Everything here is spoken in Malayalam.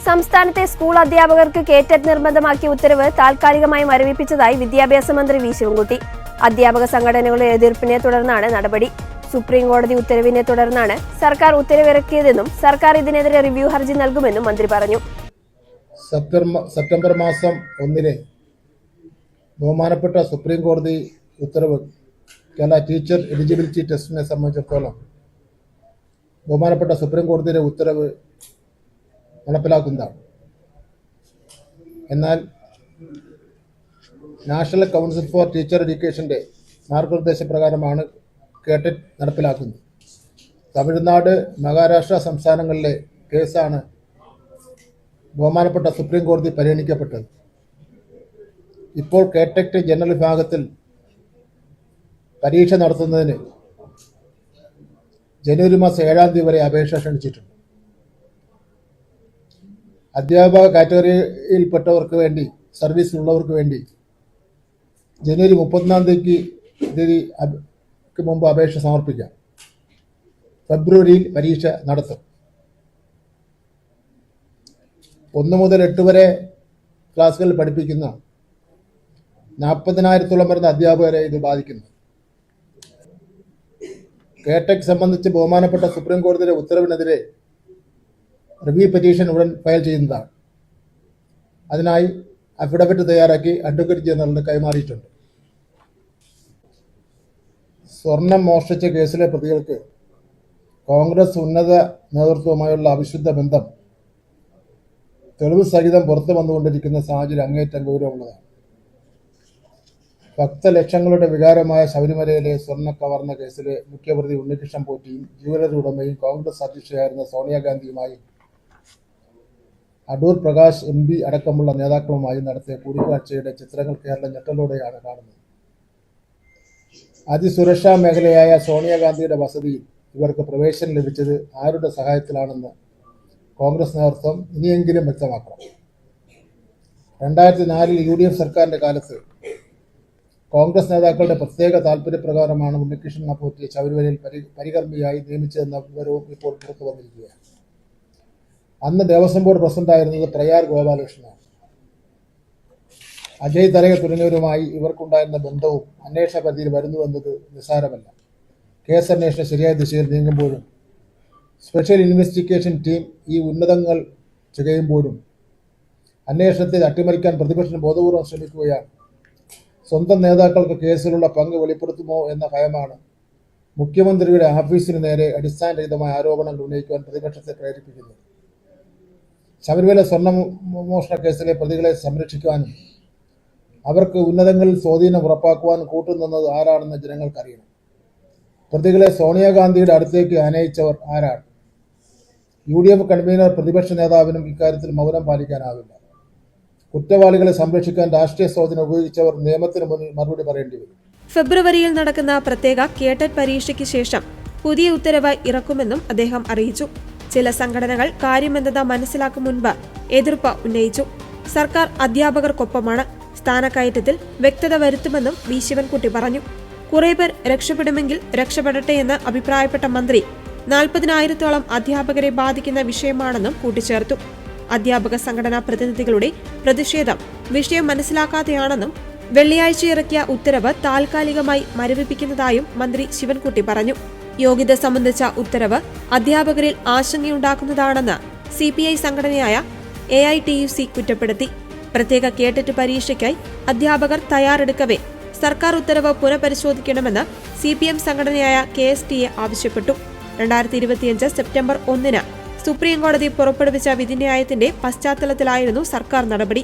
സംസ്ഥാനത്തെ സ്കൂൾ അധ്യാപകർക്ക് കേറ്ററ്റ് നിർബന്ധമാക്കിയ ഉത്തരവ് താൽക്കാലികമായി മരവിപ്പിച്ചതായി വിദ്യാഭ്യാസ മന്ത്രി വി ശിവൻകുട്ടി. അധ്യാപക സംഘടനകളുടെ എതിർപ്പിനെ തുടർന്നാണ് നടപടി. സുപ്രീം കോടതി ഉത്തരവിനെ തുടർന്നാണ് സർക്കാർ ഉത്തരവിറക്കിയതെന്നും സർക്കാർ ഇതിനെതിരെ റിവ്യൂ ഹർജി നൽകുമെന്നും മന്ത്രി പറഞ്ഞു. സെപ്റ്റംബർ മാസം 1 ബഹുമാനപ്പെട്ട സുപ്രീം കോടതി ഉത്തരവ് കേരള ടീച്ചർ എലിജിബിലിറ്റി ടെസ്റ്റിനെ സംബന്ധിച്ചിടത്തോളം ബഹുമാനപ്പെട്ട സുപ്രീം കോടതിയുടെ ഉത്തരവ് നടപ്പിലാക്കുന്നതാണ്. എന്നാൽ നാഷണൽ കൗൺസിൽ ഫോർ ടീച്ചർ എഡ്യൂക്കേഷൻ്റെ മാർഗനിർദ്ദേശപ്രകാരമാണ് കേറ്ററ്റ് നടപ്പിലാക്കുന്നത്. തമിഴ്നാട്, മഹാരാഷ്ട്ര സംസ്ഥാനങ്ങളിലെ കേസാണ് ബഹുമാനപ്പെട്ട സുപ്രീം കോടതി പരിഗണിക്കപ്പെട്ടത്. ഇപ്പോൾ കേറ്ററ്റ് ജനറൽ വിഭാഗത്തിൽ പരീക്ഷ നടത്തുന്നതിന് ജനുവരി മാസം 7 തീയതി വരെ അപേക്ഷ ക്ഷണിച്ചിട്ടുണ്ട്. അധ്യാപക കാറ്റഗറിയിൽപ്പെട്ടവർക്ക് വേണ്ടി, സർവീസിലുള്ളവർക്ക് വേണ്ടി ജനുവരി 31 തീയതിക്ക് മുമ്പ് അപേക്ഷ സമർപ്പിക്കാം. ഫെബ്രുവരിയിൽ പരീക്ഷ നടത്തും. 1 മുതൽ 8 വരെ ക്ലാസ്സുകളിൽ പഠിപ്പിക്കുന്ന 40,000-ഓളം വരുന്ന അധ്യാപകരെ ഇത് ബാധിക്കുന്നു. കേറ്ററ്റ് സംബന്ധിച്ച് ബഹുമാനപ്പെട്ട സുപ്രീം കോടതിയുടെ ഉത്തരവിനെതിരെ റിവ്യൂ പെറ്റീഷൻ ഉടൻ ഫയൽ ചെയ്യുന്നതാണ്. അതിനായി അഫിഡവിറ്റ് തയ്യാറാക്കി അഡ്വക്കേറ്റ് ജനറലിന് കൈമാറിയിട്ടുണ്ട്. സ്വർണം മോഷ്ടിച്ച കേസിലെ പ്രതികൾക്ക് കോൺഗ്രസ് ഉന്നത നേതൃത്വവുമായുള്ള അവിശുദ്ധ ബന്ധം തെളിവ് സഹിതം പുറത്തു വന്നുകൊണ്ടിരിക്കുന്ന സാഹചര്യം അങ്ങേയറ്റം ഗൗരവമുള്ളതാണ്. ഭക്തലക്ഷങ്ങളുടെ വികാരമായ ശബരിമലയിലെ സ്വർണ്ണ കവർന്ന കേസിലെ മുഖ്യപ്രതി ഉണ്ണികൃഷ്ണൻ പോറ്റിയും ജ്വല്ലറി ഉടമയും കോൺഗ്രസ് അധ്യക്ഷയായിരുന്ന സോണിയാഗാന്ധിയുമായി അടൂർ പ്രകാശ് MP അടക്കമുള്ള നേതാക്കളുമായി നടത്തിയ കൂടിക്കാഴ്ചയുടെ ചിത്രങ്ങൾ കേരളം ഞെട്ടലോടെയാണ് കാണുന്നത്. അതിസുരക്ഷാ മേഖലയായ സോണിയാഗാന്ധിയുടെ വസതിയിൽ ഇവർക്ക് പ്രവേശനം ലഭിച്ചത് ആരുടെ സഹായത്തിലാണെന്ന് കോൺഗ്രസ് നേതൃത്വം ഇനിയെങ്കിലും വ്യക്തമാക്കണം. 2004 UDF സർക്കാരിൻ്റെ കാലത്ത് കോൺഗ്രസ് നേതാക്കളുടെ പ്രത്യേക താല്പര്യപ്രകാരമാണ് ഉണ്ണികൃഷ്ണൻ പോറ്റിയെ ശബരിമലയിൽ പരികർമ്മിയായി നിയമിച്ചതെന്ന വിവരവും ഇപ്പോൾ പുറത്തു വന്നിരിക്കുകയാണ്. അന്ന് ദേവസ്വം ബോർഡ് പ്രസിഡന്റായിരുന്നത് പ്രയാർ ഗോപാലകൃഷ്ണനാണ്. അജയ് തരക തുടങ്ങിയവരുമായി ഇവർക്കുണ്ടായിരുന്ന ബന്ധവും അന്വേഷണ പരിധിയിൽ വരുന്നുവെന്നത് നിസ്സാരമല്ല. കേസ് അന്വേഷണം ശരിയായ ദിശയിൽ നീങ്ങുമ്പോഴും സ്പെഷ്യൽ ഇൻവെസ്റ്റിഗേഷൻ ടീം ഈ ഉന്നതങ്ങൾ ചെയ്യുമ്പോഴും അന്വേഷണത്തെ അട്ടിമറിക്കാൻ പ്രതിപക്ഷം ബോധപൂർവം ശ്രമിക്കുകയാണ്. സ്വന്തം നേതാക്കൾക്ക് കേസിലുള്ള പങ്ക് വെളിപ്പെടുത്തുമോ എന്ന ഭയമാണ് മുഖ്യമന്ത്രിയുടെ ഓഫീസിന് നേരെ അടിസ്ഥാനരഹിതമായ ആരോപണങ്ങൾ ഉന്നയിക്കുവാൻ പ്രതിപക്ഷത്തെ പ്രേരിപ്പിക്കുന്നത്. ശബരിമല സ്വർണ്ണമോഷണ കേസിലെ പ്രതികളെ സംരക്ഷിക്കുവാനും അവർക്ക് ഉന്നതങ്ങളിൽ സ്വാധീനം ഉറപ്പാക്കുവാനും കൂട്ടുനിന്നത് ആരാണെന്ന് ജനങ്ങൾക്കറിയണം. പ്രതികളെ സോണിയാഗാന്ധിയുടെ അടുത്തേക്ക് ആനയിച്ചവർ ആരാണ്? UDF കൺവീനർ പ്രതിപക്ഷ നേതാവിനും ഇക്കാര്യത്തിൽ മൗനം പാലിക്കാനാവില്ല. കുറ്റവാളികളെ സംരക്ഷിക്കാൻ രാഷ്ട്രീയ സ്വാധീനം ഉപയോഗിച്ചവർ നിയമത്തിന് മുന്നിൽ മറുപടി പറയേണ്ടി വരും. ഫെബ്രുവരിയിൽ നടക്കുന്ന പ്രത്യേക കേറ്ററ്റ് പരീക്ഷയ്ക്ക് ശേഷം പുതിയ ഉത്തരവ് ഇറക്കുമെന്നും അദ്ദേഹം അറിയിച്ചു. ചില സംഘടനകൾ കാര്യമെന്തെന്ന് മനസ്സിലാക്കും മുൻപ് എതിർപ്പ് ഉന്നയിച്ചു. സർക്കാർ അധ്യാപകർക്കൊപ്പമാണ്. സ്ഥാനക്കയറ്റത്തിൽ വ്യക്തത വരുത്തുമെന്നും വി ശിവൻകുട്ടി പറഞ്ഞു. കുറെ പേർ രക്ഷപ്പെടുമെങ്കിൽ രക്ഷപ്പെടട്ടെ എന്ന് അഭിപ്രായപ്പെട്ട മന്ത്രി 40,000-ഓളം അധ്യാപകരെ ബാധിക്കുന്ന വിഷയമാണെന്നും കൂട്ടിച്ചേർത്തു. അധ്യാപക സംഘടനാ പ്രതിനിധികളുടെ പ്രതിഷേധം വിഷയം മനസ്സിലാക്കാതെയാണെന്നും വെള്ളിയാഴ്ച ഇറക്കിയ ഉത്തരവ് താൽക്കാലികമായി മരവിപ്പിക്കുന്നതായും മന്ത്രി ശിവൻകുട്ടി പറഞ്ഞു. യോഗ്യത സംബന്ധിച്ച ഉത്തരവ് അധ്യാപകരിൽ ആശങ്കയുണ്ടാക്കുന്നതാണെന്ന് CPI സംഘടനയായ AITUC കുറ്റപ്പെടുത്തി. പ്രത്യേക കേറ്ററ്റ് പരീക്ഷയ്ക്കായി അധ്യാപകർ തയ്യാറെടുക്കവേ സർക്കാർ ഉത്തരവ് പുനഃപരിശോധിക്കണമെന്ന് CPM സംഘടനയായ KSTA ആവശ്യപ്പെട്ടു. 2025 സെപ്റ്റംബർ 1 സുപ്രീം കോടതി പുറപ്പെടുവിച്ച വിധിന്യായത്തിന്റെ പശ്ചാത്തലത്തിലായിരുന്നു സർക്കാർ നടപടി.